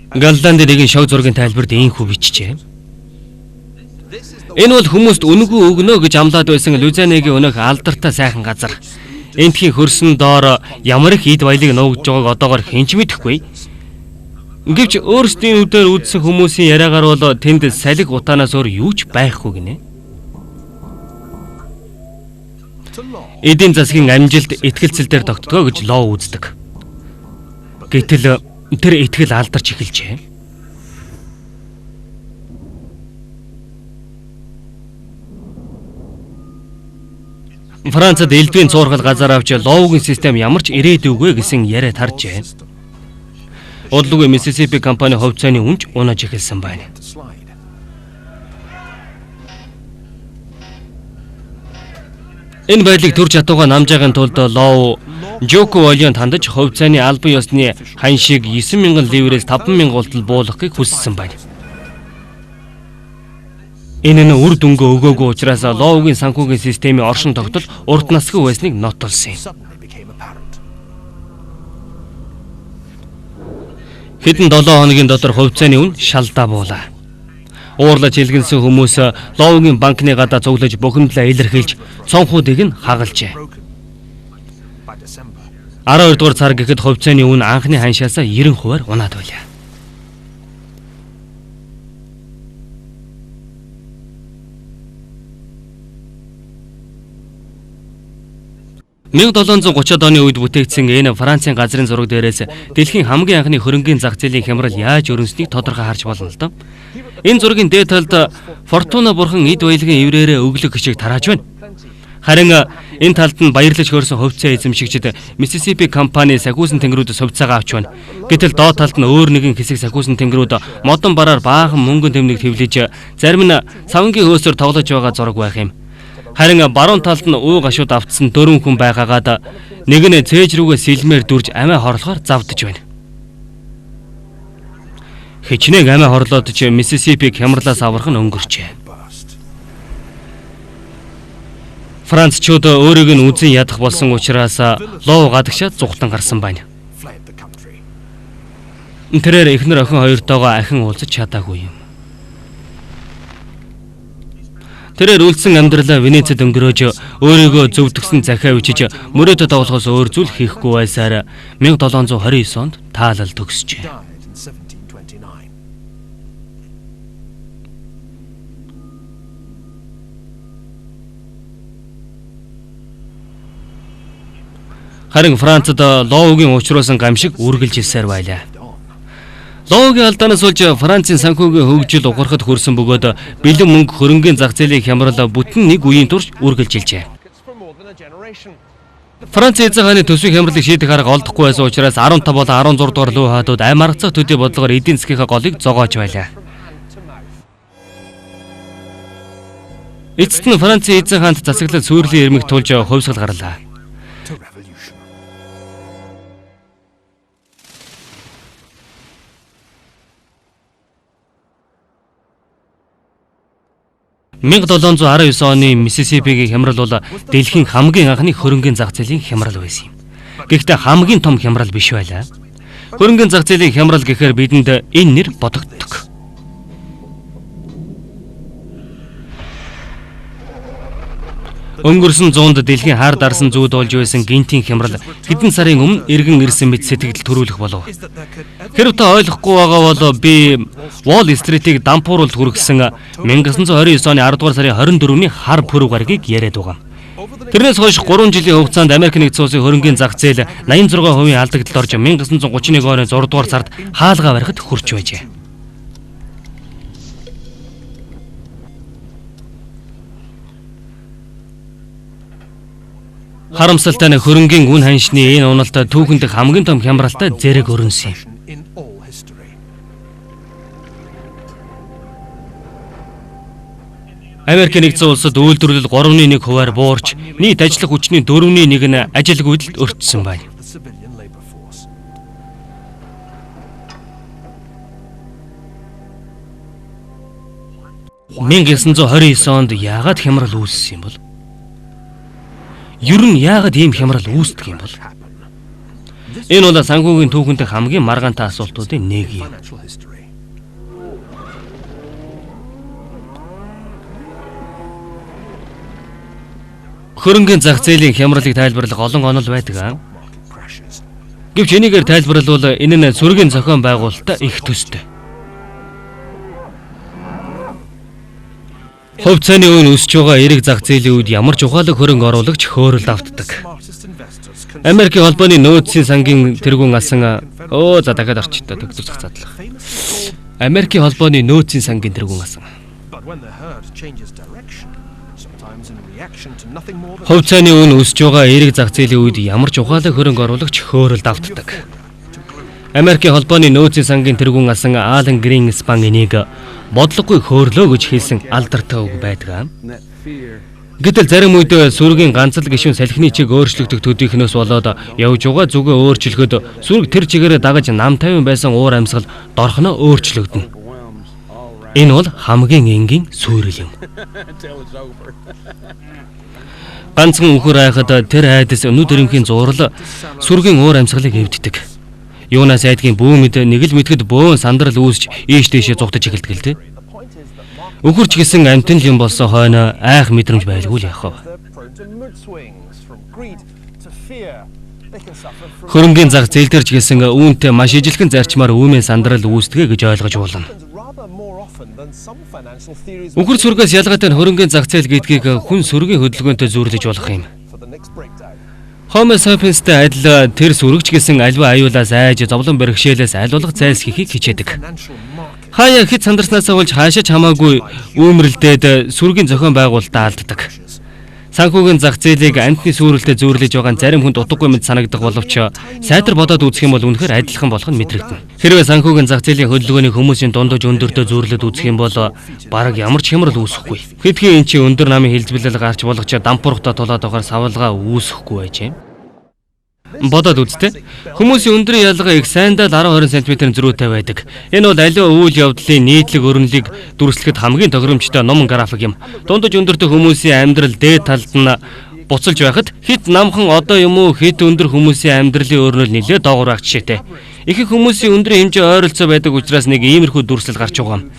Галланд нэгэн шоу зургийн тайлбарт ийхүү бичжээ. Энэ бол хүмүүст үнэгүй өгнө гэж амлаад байсан Лузанагийн өнөөх алдартай сайхан газар. Энтхийн хөрсөн доор ямар их эд баялаг нуугдж байгааг одоогоор хэн ч мэдэхгүй. Гэвч өөрсдийн үдээр үзсэн хүмүүсийн яриагаар бол тэнд салхи утаанаас өөр юу ч байхгүй гинэ. Эдийн засгийн амжилт итгэлцэл дээр тогтдгоо гэж Лоу үздэг. Гэтэл тэр итгэл алдарч эхэлжээ. Францад элдвийн цуурхал газар авч Лоугийн систем ямар ч ирээдүйгүй гэсэн яриад харжээ. Удалгүй Mississippi компани хувьцааны үнж унаж эхэлсэн байна. Энэ байдлыг төр чадвараа намжаагийн тулд Лоу Жоко Валиан хандаж хувьцааны албан ёсны ханшийг 9,000 ливрээс 5,000 гултал буулгахыг хүссэн байна. Энэ нь үр дүнгээ өгөөгүй учраас Лоугийн санхүүгийн системийн оршин тогтол урт насгүй байсныг нотолсон юм. Хэдэн 7 хоногийн дотор хувьцааны үн шалдаа буулаа. Уурлаж хэлгэнсэн хүмүүс Лоугийн банкны гадаа цуглаж бухимдлаа илэрхийлж цонхуудыг нь хагалжээ. 12 дугаар сар гэхэд хувьцааны үн анхны ханшаасаа 90%-аар унаад байлаа. (1730-ад оны үед бүтээгдсэн энэ Францын газрын зураг дээрээс дэлхийн хамгийн анхны хөрөнгөний зах зээлийн хямрал яаж өрнөснийг тодорхой харж болно л доо. Энэ зургийн дээд талд Фортуна бурхан эд баялагын эврээрээ өглөг хичээг тарааж байна. Харин энэ талд нь баярлаж хөрсөн хувьцаа эзэмшигчид Mississippi компани сахиусан тэнгэрүүдээс хувьцаагаа авч байна. Гэтэл доод талд нь өөр нэгэн хэсэг сахиусан тэнгэрүүд модон бараар баахан мөнгөн тэмдэг тэвлэж зарим нь савнгийн хөөсөөр тоглож байгаа зураг байх юм. Харин баруун талд нь уу гашууд автсан 4 хүн байгаагаад нэг нь цээж рүүгээ сэлмээр дүрж амиа хорлохоор завдж байна. Хичнээн амиа хорлоод ч Mississippi хямралаас аврах нь өнгөрчээ. Францчууд өөрийг нь үзэн ядах болсон учраас Лоу гадагшаад зугтан гарсан байна. Тэрээр эхнэр охин хоёртойгоо ахин уулзаж чадаагүй юм. Тэрээр үлдсэн амьдралаа Венецэд өнгөрөөж өөрийгөө зөвдгсөн захиа бичиж мөрөөдө тоглохоос өөр зүйл хийхгүй байсаар 1729 онд таалал төгсжээ. Харин Францад Лоугийн учруулсан гамшиг үргэлж ирсээр байлаа. Лоугийн алдаанаас болж Францын санхүүгийн хөгжил ухрахад хүрсэн бөгөөд бэлэн мөнгө хөрөнгөний зах зээлийн хямрал бүтэн нэг үеийн турш үргэлжилжээ. Франц эзэн хааны төсвийн хямралыг шийдэх арга олдохгүй байсан учраас 15 болон 16 дугаар луу хаадууд амь аргацах төдий бодлогоор эдийн засгийнхаа голыг зогоож байлаа. Эцэст нь Францын эзэн хаанд засаглал сүйрлийн эрмэг тулж хувьсгал гарлаа. 1719 оны Миссисипигийн хямрал бол дэлхийн хамгийн анхны хөрөнгөний зах зээлийн хямрал байсан юм. Гэхдээ хамгийн том хямрал биш байлаа. Хөрөнгөний зах зээлийн хямрал гэхээр бидэнд энэ нэр бодогддог. Өнгөрсөн 100-д дэлхийн хар дарсан зүйд болж байсан гинтийн хямрал хэдэн сарын өмнө иргэн ирсэн мэт сэтгэл төрүүлэх болов. Хэрв та ойлгохгүй байгаа бол би Wall Street-ийг дампууруулд хүргэсэн 1929 оны 10 дугаар сарын 24-ний хар пүрэв гарагийг яриад байгаа. Тэрнээс хойш 3 жилийн хугацаанд Америк нэгдсэн улсын хөрөнгөний зах зээл 86% алдагдлаар орж 1931 оны 6 дугаар сард хаалгаа барихад хүрч байжээ. Харамсалтай нь хөрөнгөний үн ханшны энэ уналт түүхэнд хамгийн том хямралтай зэрэг өрнөсөн юм. in all history. Америк нэгдсэн улсад үйлдвэрлэл 3.1%-аар буурч, нийт ажиллах хүчний 4.1 нь ажилгүй үйлдэлд өртсөн байна. The civilian labor force. 1929 онд яагаад хямрал үүссэн юм бол? Ер нь яагаад ийм хямрал үүсдэг юм бол? Энэ бол санхүүгийн түүхэнд хамгийн маргаантай асуултуудын нэг юм. Financial history. Хөрөнгөний зах зээлийн хямралыг тайлбарлах олон онол байдаг. Market crashes. Гэвч энийгээр тайлбарлавал энэ нь сүргийн зохион байгуулалтаа их төстэй. Хувь цааны үн өсөж байгаа эрэг зах зээлийн үед ямар ч ухаалаг хөрөнгө оруулагч хөөрөлд автдаг. Smartest investors can Америкийн холбооны нөөцийн сангийн тэргүүн асан дахиад орчтой төгсөх задлах. famously called, Америкийн холбооны нөөцийн сангийн тэргүүн асан. but when the herd changes direction, sometimes in reaction to nothing more than Хувь цааны үн өсөж байгаа эрэг зах зээлийн үед ямар ч ухаалаг хөрөнгө оруулагч хөөрөлд автдаг. Америкийн холбооны нөөцийн сангийн тэргүүн асан Алан Гринспан энийг бодлогогүй хөөрлөө гэж хэлсэн алдартай үг байдаг. Гэтэл зарим үед сүргийн ганцл гишүүн салхины чиг өөрчлөгдөх төдийхнөөс болоод явж байгаа зүгээ өөрчлөхөд сүрэг тэр чигээрээ дагаж нам тайван байсан уур амьсгал дорхоноо өөрчлөгдөнө. Энэ бол хамгийн энгийн сүрэл юм. Ганцхан өнхөр айхад тэр айдас өнүүд өрөмхийн зурал сүргийн уур амьсгалыг эвддэг. Юунаас айдгийн бүү мэд нэг л мэдхэд бөөн сандрал үүсч ийш тийшээ зугтаж эхэлдэг л дээ. Өнхөрч гисэн амтэн л юм болсон хойно айх мэдрэмж байлгүй л яах вэ? They're prone to mood swings from greed to fear. They can suffer from Хөрөнгөний зах зээл дээр ч гэсэн үүнтэй маш ижилхэн зарчмаар үүмэн сандрал үүсдэгэ гэж ойлгож болно. rather more often than some financial theories Өнхөр сүргээс ялгаатай хөрөнгөний зах зээл гэдгийг хүн сүргийн хөдөлгөөнтэй зүйрлэж болох юм. for the next breakdown. Homo sapiens-тэй адил тэр сүрэгч гэсэн альва аюулаас айж зовлон бэрхшээлээс аль болох зайлсхийхийг хичээдэг. financial market. Хаяа хэд сандарснаасаа болж хаашаач хамаагүй үүмрэлдээд сүргийн зохион байгуулалтаа алддаг. Санхүүгийн зах зээлийг амтны сүрэлтэд зүйрлэж байгаа зарим хүнд утгагүй мэд санагдах боловч сайтар бодоод үзэх юм бол үнэхээр адилхан болох нь мэдрэгдэнэ. Хэрвээ санхүүгийн зах зээлийн хөдөлгөөний хүмүүсийн дундаж өндөртөө зүйрлээд үзэх юм бол бараг ямар ч хямрал үүсэхгүй. Хэдхэн энэ чи өндөр намын хилзбэлэл гарч болох ч дампуурхтаа тулаад байгаа савлгаа үүсэхгүй байжээ. Бодоод үзтээ. Хүмүүсийн өндрийн ялгаа их сайндаа 10-20 см зөрүүтэй байдаг. Энэ бол аливаа үйл явдлын нийтлэг өрнөлийг дүрслэхэд хамгийн тохиромжтой ном график юм. Дундаж өндөртэй хүмүүсийн амьдрал дээд талд нь буцалж байхад хит намхан одоо юм уу хит өндөр хүмүүсийн амьдралын өрнөл нэлээд доогуур байх жишээтэй. Ихэнх хүмүүсийн өндрийн хэмжээ ойролцоо байдаг учраас нэг иймэрхүү дүрслэл гарч байгаа юм.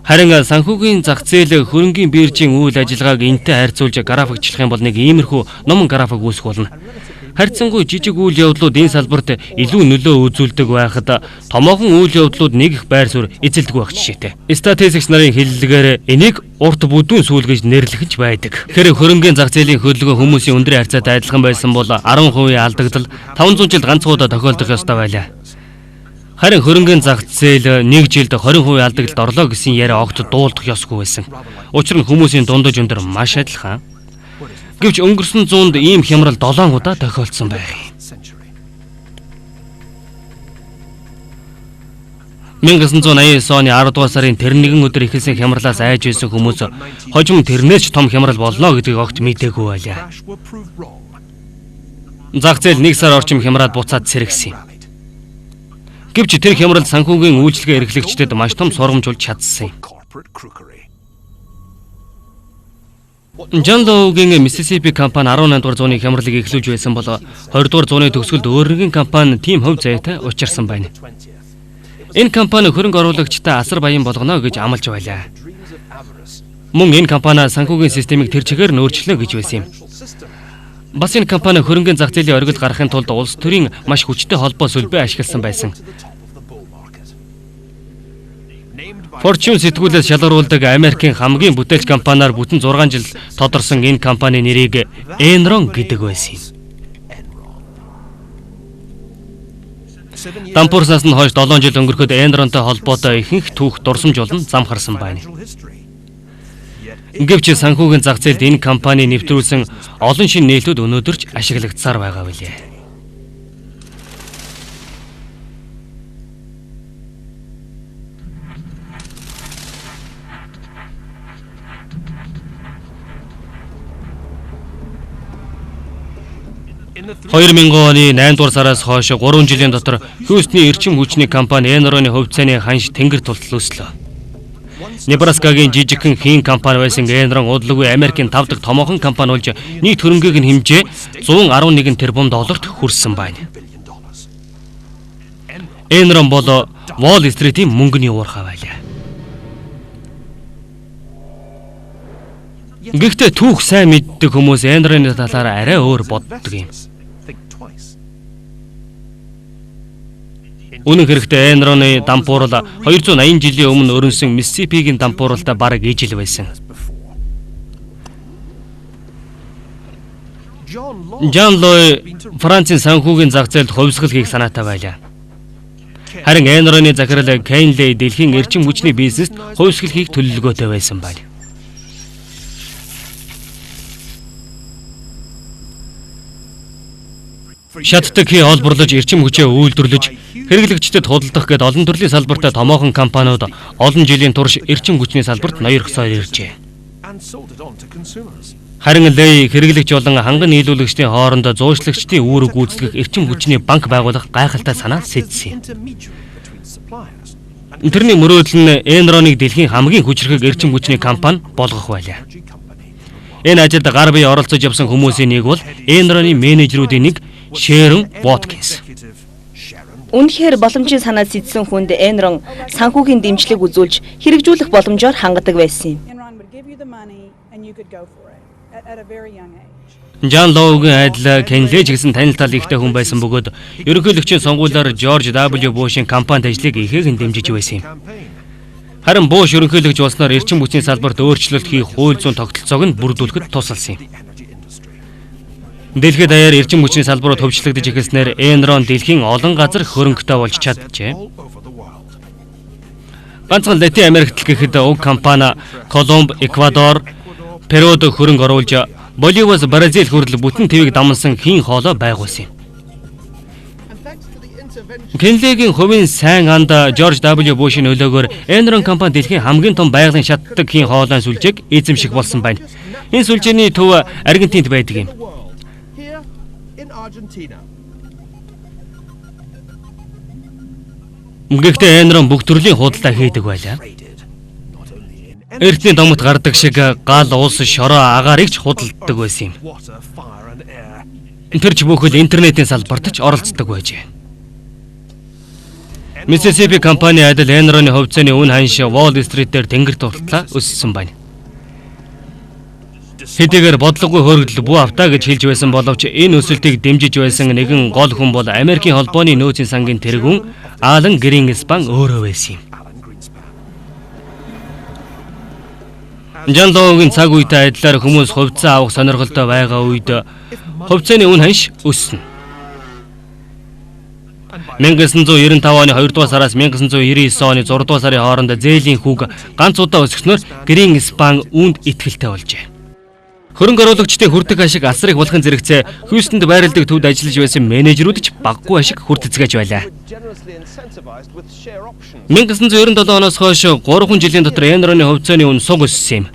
Харин санхүүгийн зах зээл хөрөнгөний биржийн үйл ажиллагааг энтэй харьцуулж графикчлах юм бол нэг иймэрхүү ном график үүсэх болно. Харьцангуй жижиг үйл явдлууд энэ салбарт илүү нөлөө үзүүлдэг байхад томоохон үйл явдлууд нэг их байр суурь эзэлдэг байх жишээтэй. Статистикч нарын хэллэгээр энийг урт бүдүүн сүүл гэж нэрлэх ч байдаг. Тэгэхээр хөрөнгөний зах зээлийн хөдөлгөөн хүмүүсийн өндрийн харьцаатай адилхан байсан бол 10% алдагдал 500 жилд ганцхан удаа тохиолдох ёстой байлаа. Харин хөрөнгөний зах зээл 1 жилд 20% алдагдлд орлоо гэсэн яриа огт дуулдах ёсгүй байсан. Учир нь хүмүүсийн дундаж өндөр маш адилхан. Гэвч өнгөрсөн 100-д ийм хямрал 7 удаа тохиолдсон байх юм. Century. 1989 оны 10 дугаар сарын тэр нэгэн өдөр эхэлсэн хямралаас айж байсан хүмүүс хожим тэрнээс ч том хямрал болно гэдгийг огт мэдээгүй байлаа. Crash were proved wrong. Зах зээл 1 сар орчим хямраад буцаад сэргсэн юм. Гэвч тэр хямрал санхүүгийн үйлчлэгээ эрхлэгчдэд маш том сургамж болж чадсан юм. Corporate crookery. John Lowe-гийн Mississippi компани 18 дугаар зууны хямралыг эхлүүлж байсан бол 20 дугаар зууны төгсгөлд өөрийн компани тийм хөв зайтай учирсан байна. Энэ компани хөрөнгө оруулагчтай асар баян болгоно гэж амлаж байлаа. Мөн энэ компани санхүүгийн системийг тэр чигээр нь өөрчлөнө гэж байсан юм. Бас энэ компани хөрөнгөний зах зээлийн оргил гаргахын тулд улс төрийн маш хүчтэй холбоо сүлбээ ашигласан байсан. Fortune сэтгүүлээс шалгаруулдаг Америкийн хамгийн бүтээлч компаниар бүтэн 6 жил тодорсон энэ компани нэрийг Enron гэдэг байсан юм. Дампуурсаас нь хойш 7 жил өнгөрөхөд Enronтой холбоотой ихэнх түүх дурсамж болон замхарсан байна. Гэвч санхүүгийн зах зээлд энэ компани нэвтрүүлсэн олон шинэ нээлтүүд өнөөдөр ч ашиглагдсаар байгаа билээ. оны 8 дугаар сараас хойш 3 жилийн дотор Хьюстны эрчим хүчний компани Enron-ы хувьцааны ханш тэнгэр тултал өслөө. Небраскагийн жижигхэн хийн компани байсан Enron удалгүй Америкийн 5 дахь томоохон компани болж нийт хөрөнгийг нь хэмжээ $111 тэрбум хүрсэн байна. Enron бол Wall Street-ийн мөнгөний уурхай байлаа. Гэхдээ түүх сайн мэддэг хүмүүс Enron-ы талаар арай өөр боддог юм. Үнэн хэрэгтээ Enron-ы дампуурал 280 жилийн өмнө өрнсөн Mississippi-гийн дампууралтай бараг ижил байсан. John Lowe Францын санхүүгийн зах зээлд хувьсгал хийх санаатай байлаа. Харин Enron-ы захирал Ken Lay дэлхийн эрчим хүчний бизнест хувьсгал хийх төлөвлөгөөтэй байсан байна. Шатдаг хий олборлож эрчим хүчээ үйлдвэрлэж хэрэглэгчдэд худалдах гэд олон төрлийн салбартай томоохон компаниуд олон жилийн турш эрчим хүчний салбарт ноёрхсоор иржээ. Харин Лэй хэрэглэгч болон ханган нийлүүлэгчдийн хооронд зуучлагчдын үүрэг гүйцэтгэх эрчим хүчний банк байгуулах гайхалтай санаа сэжсэн юм. Тэрний мөрөөдөл нь Enron-ыг дэлхийн хамгийн хүчрхэг эрчим хүчний компани болгох байлаа. Энэ ажилд гар бие оролцож явсан хүмүүсийн нэг бол Enron-ы менежерүүдийн нэг Sharon Watkins. Үнэхээр боломжийн санаа сэжсэн хүнд Enron санхүүгийн дэмжлэг үзүүлж хэрэгжүүлэх боломжоор хангадаг байсан юм. John Lowe-гийн адил Ken Lay гэсэн танилтал ихтэй хүн байсан бөгөөд ерөнхийлөгчийн сонгуулиар George W. Bush-ийн кампанит ажлыг ихээгэн дэмжиж байсан юм. Харин Bush ерөнхийлөгч болсноор эрчим хүчний салбарт өөрчлөлт хийх хууль зүйн тогтолцоог нь бүрдүүлэхэд тусалсан юм. Дэлхийд даяар эрчим хүчний салбарууд хөгжлөгдөж эхэлснээр Enron дэлхийн олон газар хөрөнгөтэй болж чаджээ. Ганцхан Латин Америкт гэхэд уг компани Колумб, Эквадор, Перуд хөрөнгө оруулж Боливиас Бразил хүртэл бүтэн твийг дамсан хийн хоолой байгуулсан юм. Ken Lay-гийн хувийн сайн анд George W. Bush-ийн нөлөөгөөр Enron компани дэлхийн хамгийн том байгалийн шатдаг хийн хоолойн сүлжээг эзэмших болсон байна. Энэ сүлжээний төв Аргентинд байдаг юм. Гэхдээ Enron бүх төрлийн худалдаа хийдэг байлаа. Эртний домот гардаг шиг гал, улс, шороо, агаарыг ч худалддаг байсан юм. Тэр ч бүхэл интернетийн салбарт ч оролцдог байжээ. Mississippi компани адил Enron-ы хувьцааны үн ханш Wall Street-дээр тэнгэр тултлаа өссөн байна. Хэдийгээр бодлогогүй хөргөл бүү автаа гэж хэлж байсан боловч энэ өсөлтийг дэмжиж байсан нэгэн гол хүн бол Америкийн холбооны нөөцийн сангийн тэргүүн Alan Greenspan өөрөө байсан юм. John Lowe-гийн цаг үетэй адилаар хүмүүс хувьцаа авах сонирхолтой байгаа үед хувьцааны үн ханш өснө. 1995 оны 2 дугаар сараас 1999 оны 6 дугаар сарын хооронд зээлийн хүүг ганц удаа өсгснөөр Greenspan үүнд итгэлтэй болжээ. Хөрөнгө оруулагчдын хүрдэг ашиг асар их болохын зэрэгцээ Хьюстонд байрладаг төвд ажиллаж байсан менежерүүд ч баггүй ашиг хүртэцгээж байлаа. 1997 оноос хойш 3 жилийн дотор Enron-ы хувьцааны үн суг өссөн юм.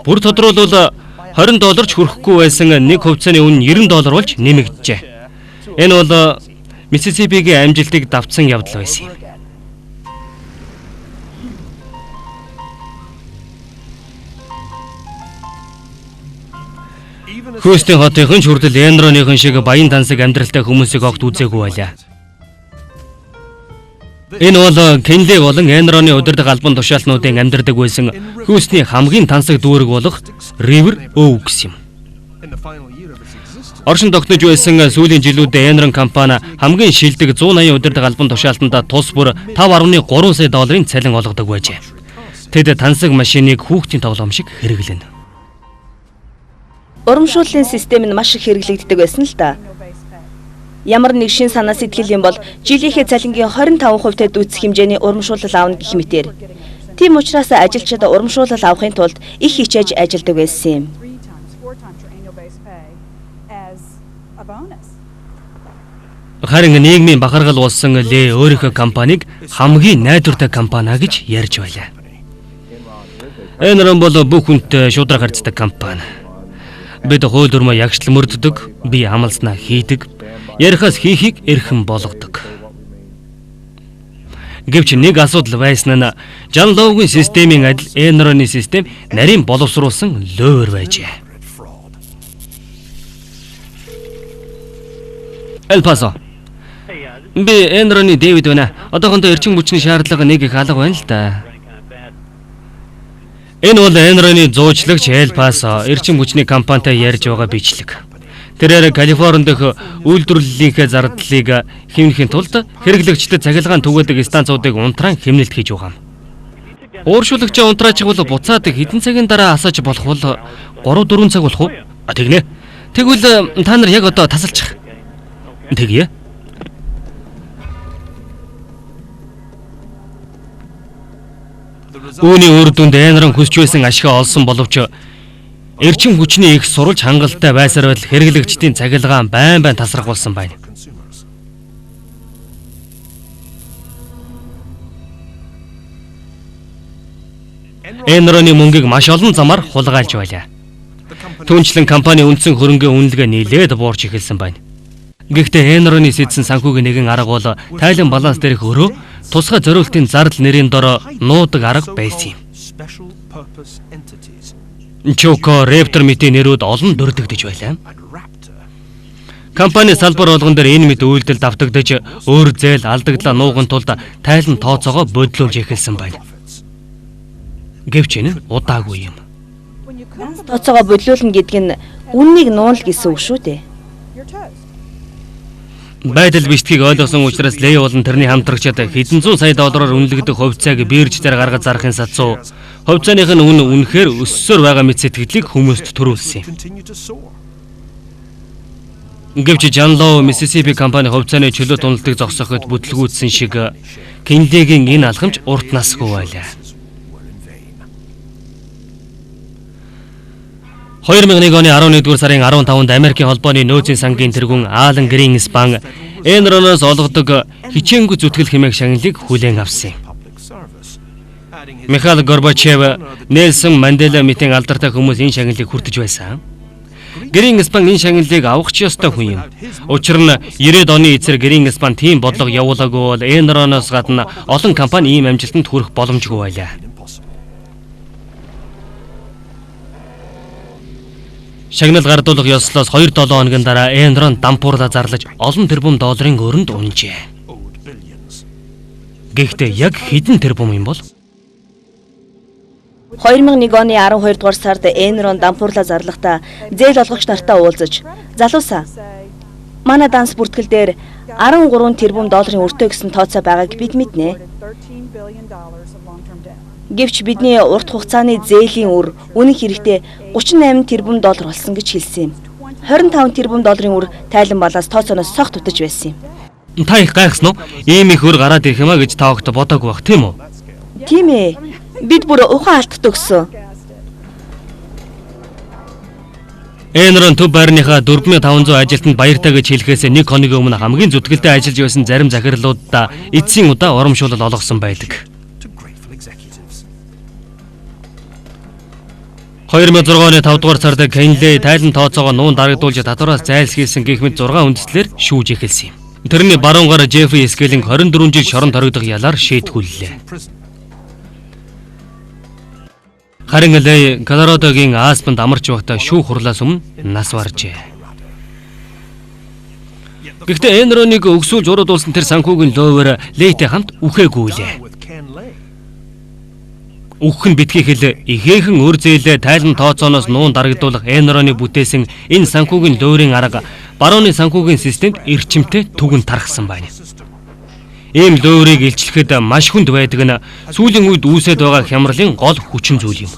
Бүр тодруулбал $20 ч хүрэхгүй байсан нэг хувьцааны үн $90 болж нэмэгджээ. Энэ бол Mississippi-гийн амжилтыг давтсан явдал байсан юм. Хөөстийн хотын хүртэл Энроныхон шиг баян тансаг амьдралтай хүмүүсийг огт үзээгүй байлаа. Энэ бол Кенли болон Энроны удирдах албан тушаалтнуудын амьдардаг байсан хөөсний хамгийн тансаг дүүрэг болох River Oaks юм. In the final year of its existence, Оршин тогтнож байсан сүүлийн жилүүдэд Enron компани хамгийн шилдэг 180 удирдах албан тушаалтандаа тус бүр 5.3 сая долларын цалин олгодог байжээ. Тэд тансаг машиныг хүүхдийн тоглоом шиг хэрэглэнэ. Урамшууллын систем нь маш их хэрэглэгддэг байсан л да. Ямар нэг шин санаа сэтгэл юм бол жилийнхээ цалингийн 25%-д дүүцэх хэмжээний урамшуулал аавна гэх мэтээр. Тийм учраас ажилчид урамшуулал авахын тулд их хичээж ажилладаг байсан юм. 3 times, 4 times your annual base pay as a bonus. Харин нийгмийн бахархал болсон Ле өөрийнхөө компанийг хамгийн найдвартай компани гэж ярьж байлаа. Enron бол бүх хүнтэй шударга харьцдаг компани. Бид хууль дүрмээ ягшлан мөрддөг, би амлснаа хийдэг, ярихаас хийхийг эрхэм болгодог. Гэвч нэг асуудал байсан нь Жан Лоугийн системийн адил Enron-ы систем нарийн боловсруулсан лөөр байжээ. fraud. El Paso. Би Enron-ы Дэвид байна. Одоохондоо эрчим хүчний шаардлага нэг их алга байна л да. Энэ бол Enron-ы зуучлагч El Paso эрчим хүчний компанитай ярьж байгаа бичлэг. Тэрээр Калифорни дэх үйлдвэрлэлийнхээ зардлыг хэмнэхийн тулд хэрэглэгчдэд цахилгаан түгээдэг станцуудыг унтраан хэмнэлт хийж байгаа юм. Ууршуулагчаа унтраачих бол буцаад хэдэн цагийн дараа асааж болох бол 3-4 цаг болох уу? Тэгнэ. Тэгвэл та нар яг одоо тасалчих. Тэгье. Үүний үр дүнд Enron хүсч байсан ашиг олсон боловч эрчим хүчний их сурвалж хангалттай байсаар бол хэрэглэгчдийн цахилгаан байн тасрах болсон байна. Consumers. Enron-ы мөнгийг маш олон замаар хулгайлж байлаа. Түүнчлэн компани үндсэн хөрөнгөний үнэлгээ нэлээд буурч эхэлсэн байна. Гэхдээ Enron-ы сэдсэн санхүүгийн нэгэн арга бол тайлан баланс дээрх өрөө тусгай зориултын зардал нэрийн дор нуудаг арга байсан юм. Special purpose entities Choco Raptor мэтийн нэрүүд олон дөрдөгдөж байлаа. and Raptor Компани салбар болгон дээр энэ мэт үйлдэлд автагдаж өөр зээл алдагдлаа нуугын тулд тайлан тооцоогоо бодлуулж эхэлсэн байна. profits. Гэвч энэ удаагүй юм. When you cook Тооцоогоо бодлуулна гэдэг нь үннийг нуунал гэсэн үг шүү дээ. your toast. Байдал бичлэгийг ойлгосон учраас Лей болон тэрний хамтрагчид хэдэн зуун сая доллараар үнэлэгдэх хувьцааг бирж дээр гаргаж зарахын сацуу хувьцааных нь үн үнэхээр өссөөр байгаа мэт сэтгэлийг хүмүүст төрүүлсэн юм. Continue to soar. Гэвч Жан Лоу Mississippi компани хувьцааны чөлөө туналдыг зогсооход бүтлгүүдсэн шиг Кенлигийн энэ алхамж урт насгүй байлаа. Were in vain. 2001 оны 11-р сарын 15-нд Америкийн холбооны нөөцийн сангийн тэргүүн Алан Гринспан Enron-оос олгодог хичээнгүй зүтгэл хэмээх шагналыг хүлээн авсан юм. Public service. Adding his Михаил Горбачев, Нельсон Мандела мэтийн алдартай хүмүүс энэ шагналыг хүртэж байсан. Гринспан энэ шагналыг авах ч ёстой хүн юм. Учир нь 90-ад оны эцэр Гринспан тийм бодлого явуулаагүй бол Enron-оос гадна олон компани ийм амжилтанд хүрэх боломжгүй байлаа. impossible. Шагнал гардуулах ёслоос 2-7 хоногийн дараа Enron дампуурлаа зарлаж олон тэрбум долларын өрөнд унжээ. Owed billions. Гэхдээ яг хэдэн тэрбум юм бол? 2001 оны 12 дугаар сард Enron дампуурлаа зарлахдаа зээл олгогч нартай уулзаж залуусаа Say, манай данс бүртгэл дээр 13 тэрбум долларын өртөө гэсэн тооцоо байгааг бид мэднэ. $13 billion of long-term debt. Гэвч бидний урт хугацааны зээлийн үр үнэх хэрэгтэй 38 тэрбум доллар болсон гэж хэлсэн юм. 25 тэрбум долларын үр тайлан балаас тооцооноос цогт утаж байсан юм. Та их гайхсан уу? Ийм их өр гараад ирэх юмаа гэж та огт бодоагүй бах тийм үү? Тийм ээ. Бид бүр ухаан алтд өгсөн. Enron төв байрныхаа 4500 ажилтнанд баяртай гэж хэлэхээс нэг хоногийн өмнө хамгийн зүтгэлтэй ажиллаж байсан зарим захирлуудаа эцсийн удаа урамшуулал олгосон байдаг. To grateful executives. 2006 оны 5 дугаар сард Кенли тайлан тооцоогоо нуун дарагдуулж татвараас зайлсхийсэн гэх мэт 6 үндслэлээр шүүж эхэлсэн юм. Тэрний баруунгаар Жеффри Скеллинг 24 жил шоронд хоригдох ялаар шийтгүүллээ. Prison. Харин Лэй Колорадогийн Аспенд амарч байхдаа шүүх хурлаас өмнө нас баржээ. Гэхдээ Энронийг өгсүүлж уруудуулсан тэр санхүүгийн лоовер Лэйтэй хамт үхээгүй. With Ken Lay. Үхэн битгий хэл ихээхэн өр зээлээ тайлан тооцооноос нуун дарагдуулах Энроны бүтээсэн энэ санхүүгийн лооврын арга барууны санхүүгийн системд эрчимтэй түгэн тархсан байна. Ийм лооврыг илчлэхэд маш хүнд байдаг нь сүүлийн үед үүсээд байгаа хямралын гол хүчин зүйл юм.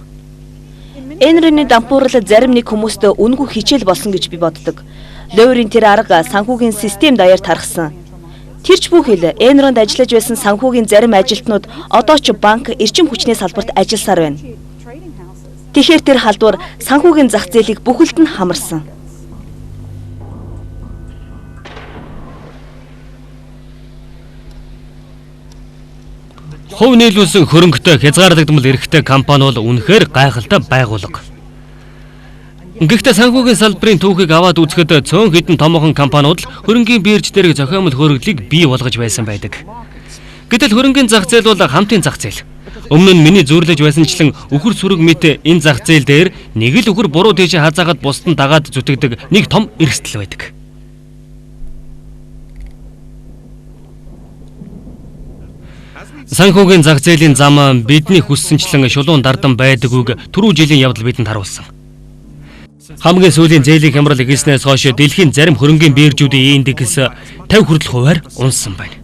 Энроны дампуурал зарим нэг хүмүүст үнгүй хичээл болсон гэж би боддог. Лоурийн тэр арга санхүүгийн систем даяар тархсан. Тэрч бүхэл Энронд ажиллаж байсан санхүүгийн зарим ажилтнууд одоо ч банк эрчим хүчний салбарт ажилласаар байна. Тэгэхээр тэр халдвар санхүүгийн зах зээлийг бүхэлд нь хамарсан. Хувь нийлүүлсэн хөрөнгөтэй хязгаарлагдмал эрхтэй компани бол үнэхээр гайхалтай байгууллага. Гэхдээ санхүүгийн салбарын түүхийг аваад үзэхэд цөөн хэдэн томоохон компаниуд л хөрөнгийн бирж дээрх зохиомжтой хөрөглийг бий болгож байсан байдаг. Гэтэл хөрөнгийн зах зээл бол хамтын зах зээл. Өмнө нь миний зөөрлөж байсанчлан үхэр сүрэг мэт энэ зах зээл дээр нэг л үхэр буруу тийш хазаагаад бусд нь дагаад зүтгэдэг нэг том эрсдэл байдаг. Санхүүгийн зах зээлийн зам бидний хүссэнчлэн шулуун дардан байдаггүйг түрүү жилийн явдал бидэнд харуулсан. Хамгийн сүүлийн зээлийн хямрал ихэлснээс хойш дэлхийн зарим хөрөнгийн биржүүдийн индекс 50 хүртэл хувиар унсан байна.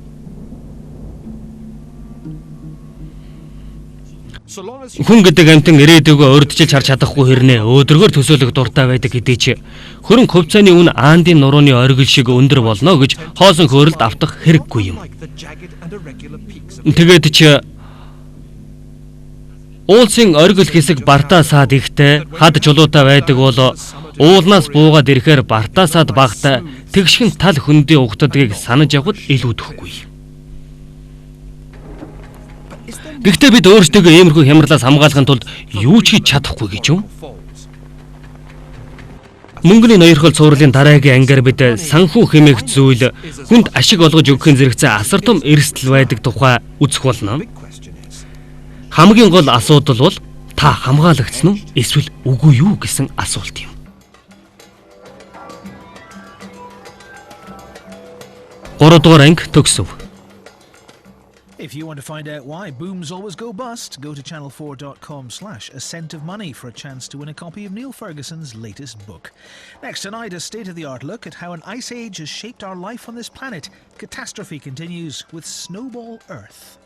Хүн гэдэг амьтан ирээдүгөө урьдчилж харж чадахгүй хэрнээ өөдрөгөр төсөөлөх дуртай байдаг хэдий ч хөрөнгө хувьцааны үн аандын нурууны оргил шиг өндөр болно гэж хоосон хөөрөлд автах хэрэггүй юм. Тэгээд ч уулсын оргил хэсэг бартаа саад ихтэй хад чулуутай байдаг бол уулнаас буугаад ирэхээр бартаа саад багтай тэгшхэн тал хөндийн угтдгийг санаж явахд илүүдэхгүй. Гэхдээ бид өөрсдөө иймэрхүү хямралаас хамгаалахын тулд юу ч хийж чадахгүй гэж юм. Мөнгөний ноёрхол цувралын дараагийн ангиар бид санхүү хэмээх зүйл хүнд ашиг олгож өгөхийн зэрэгцээ асар том эрсдэл байдаг тухай үзэх болно. Хамгийн гол асуудал бол та хамгаалагдсан уу эсвэл үгүй юу гэсэн асуулт юм. 3 дугаар анги төгсөв. If you want to find out why booms always go bust, go to channel4.com/ascentofmoney for a chance to win a copy of Neil Ferguson's latest book. Next tonight, a state-of-the-art look at how an ice age has shaped our life on this planet. Catastrophe continues with Snowball Earth.